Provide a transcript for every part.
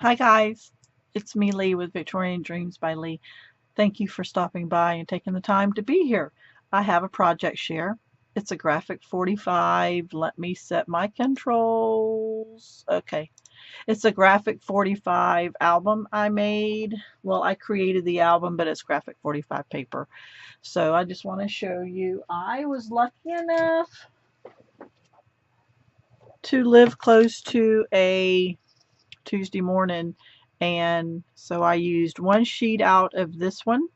Hi guys, it's me Leigh with Victorian Dreams by Leigh. Thank you for stopping by and taking the time to be here. I have a project share. It's a graphic 45. Let me set my controls. Okay. It's a graphic 45 album I made. Well, I created the album, but it's graphic 45 paper. So I just want to show you. I was lucky enough to live close to a Tuesday morning, and so I used one sheet out of this one.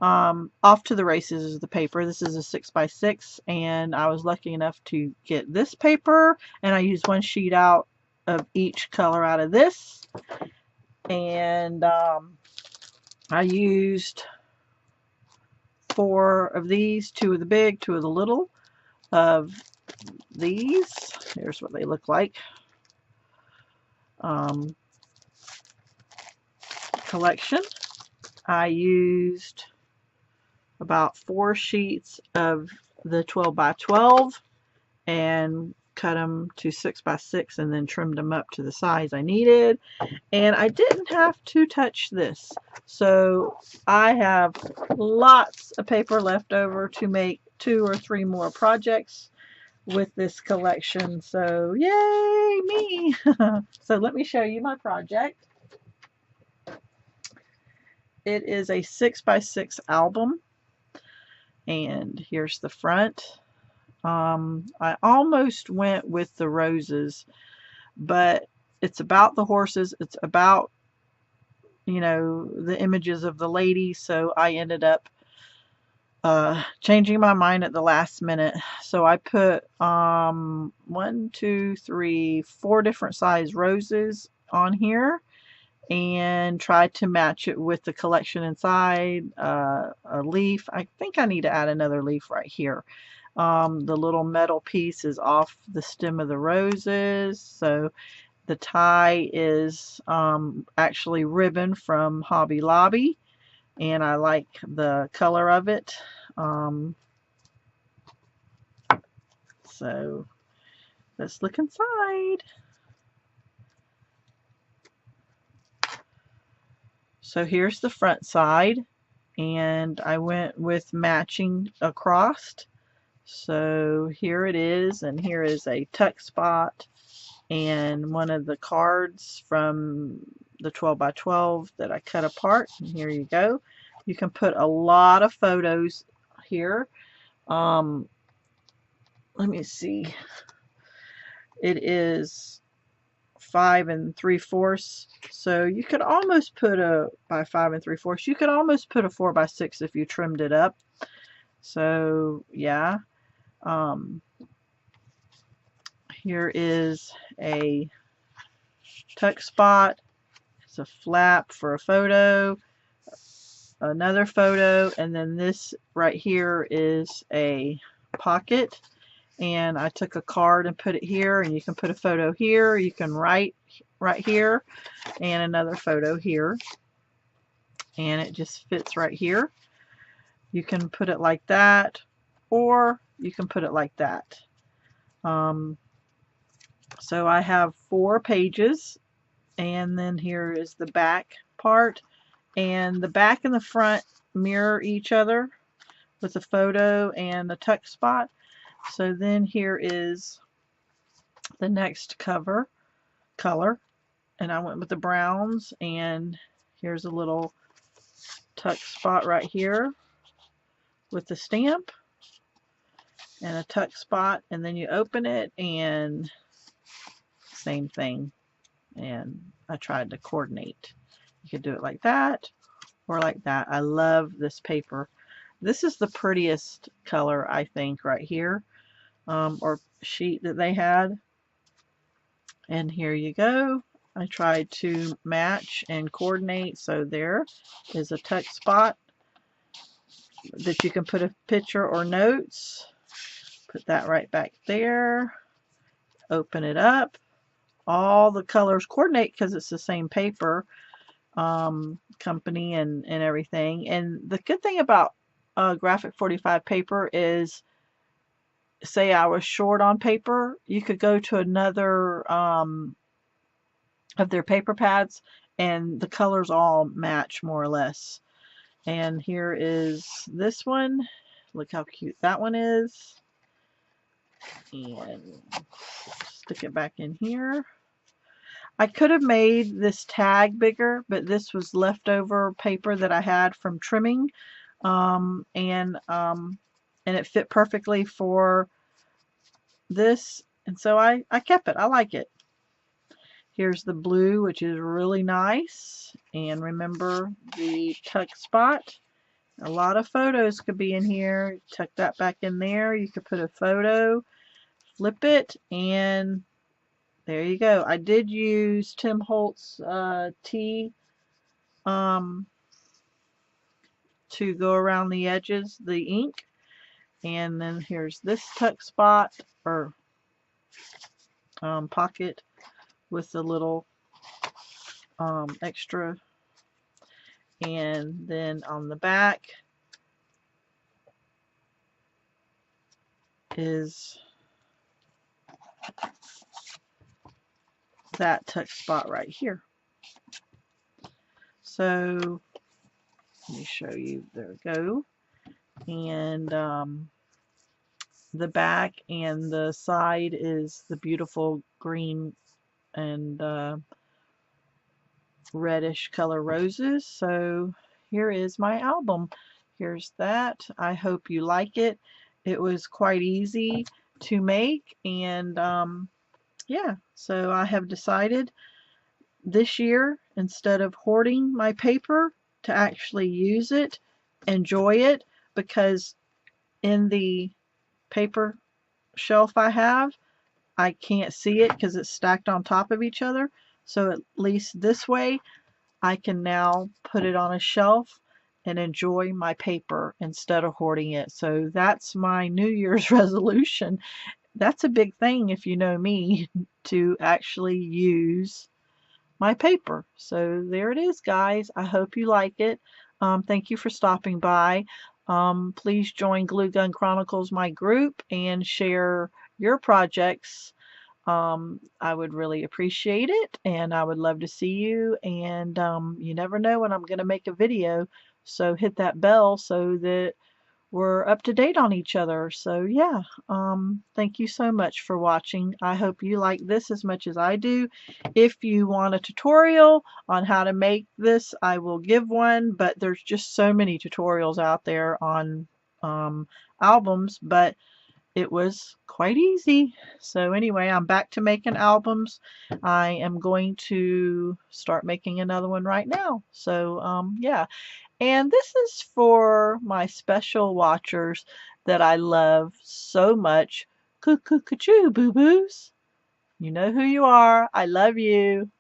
Off to the Races is the paper. This is a 6x6, and I was lucky enough to get this paper, and I used one sheet out of each color out of this, and I used 4 of these, 2 of the big, 2 of the little of these. Here's what they look like. Collection. I used about 4 sheets of the 12 by 12 and cut them to 6 by 6 and then trimmed them up to the size I needed. And I didn't have to touch this. So I have lots of paper left over to make 2 or 3 more projects with this collection. So yay me. So let me show you my project. It is a 6 by 6 album, and here's the front. I almost went with the roses, but it's about the horses. It's about, the images of the ladies. So I ended up changing my mind at the last minute. So I put 1, 2, 3, 4 different size roses on here and tried to match it with the collection inside. A leaf. I think I need to add another leaf right here. The little metal piece is off the stem of the roses. So the tie is actually ribbon from Hobby Lobby, and I like the color of it. So let's look inside. So here's the front side, and I went with matching across. So here it is, and here is a tuck spot and one of the cards from the 12 by 12 that I cut apart. And here you go. You can put a lot of photos here. Let me see. It is 5 3/4, so you could almost put a, by 5 3/4, you could almost put a 4 by 6 if you trimmed it up. So yeah. Here is a tuck spot. It's a flap for a photo, another photo, and then this right here is a pocket. And I took a card and put it here, and you can put a photo here, you can write right here, and another photo here, and it just fits right here. You can put it like that, or you can put it like that. So I have 4 pages, and then here is the back part, and the back and the front mirror each other with the photo and the tuck spot. So then here is the next color, and I went with the browns, and here's a little tuck spot right here with the stamp and a tuck spot, and then you open it and same thing. And I tried to coordinate. You could do it like that or like that. I love this paper. This is the prettiest color, I think, right here, or sheet that they had. And here you go. I tried to match and coordinate, so there is a tuck spot that you can put a picture or notes. Put that right back there. Open it up. All the colors coordinate because it's the same paper company and everything. And the good thing about graphic 45 paper is, say I was short on paper, you could go to another of their paper pads, and the colors all match more or less. And here is this one. Look how cute that one is. And stick it back in here. I could have made this tag bigger, but this was leftover paper that I had from trimming, and it fit perfectly for this, and so I kept it. I like it. Here's the blue, which is really nice, and remember the tuck spot. A lot of photos could be in here. Tuck that back in there. You could put a photo, flip it, and there you go. I did use Tim Holtz tea to go around the edges, the ink. And then here's this tuck spot or pocket with the little extra. And then on the back is that tuck spot right here. So let me show you. There we go. And the back and the side is the beautiful green and reddish color roses. So here is my album. Here's that. I hope you like it. It was quite easy to make, and yeah, so I have decided this year, instead of hoarding my paper, to actually use it, enjoy it, because in the paper shelf I have, I can't see it because it's stacked on top of each other. So at least this way I can now put it on a shelf and enjoy my paper instead of hoarding it. So that's my New Year's resolution. That's a big thing, if you know me, to actually use my paper. So there it is, guys. I hope you like it. Thank you for stopping by. Please join Glue Gun Chronicles, my group, and share your projects. I would really appreciate it, and I would love to see you. And you never know when I'm going to make a video, so hit that bell so that we're up to date on each other. So yeah, thank you so much for watching. I hope you like this as much as I do. If you want a tutorial on how to make this, I will give one, but there's just so many tutorials out there on albums, but it was quite easy. So anyway, I'm back to making albums. I am going to start making another one right now. So yeah. And this is for my special watchers that I love so much. Cuckoo, boo-boos. You know who you are. I love you.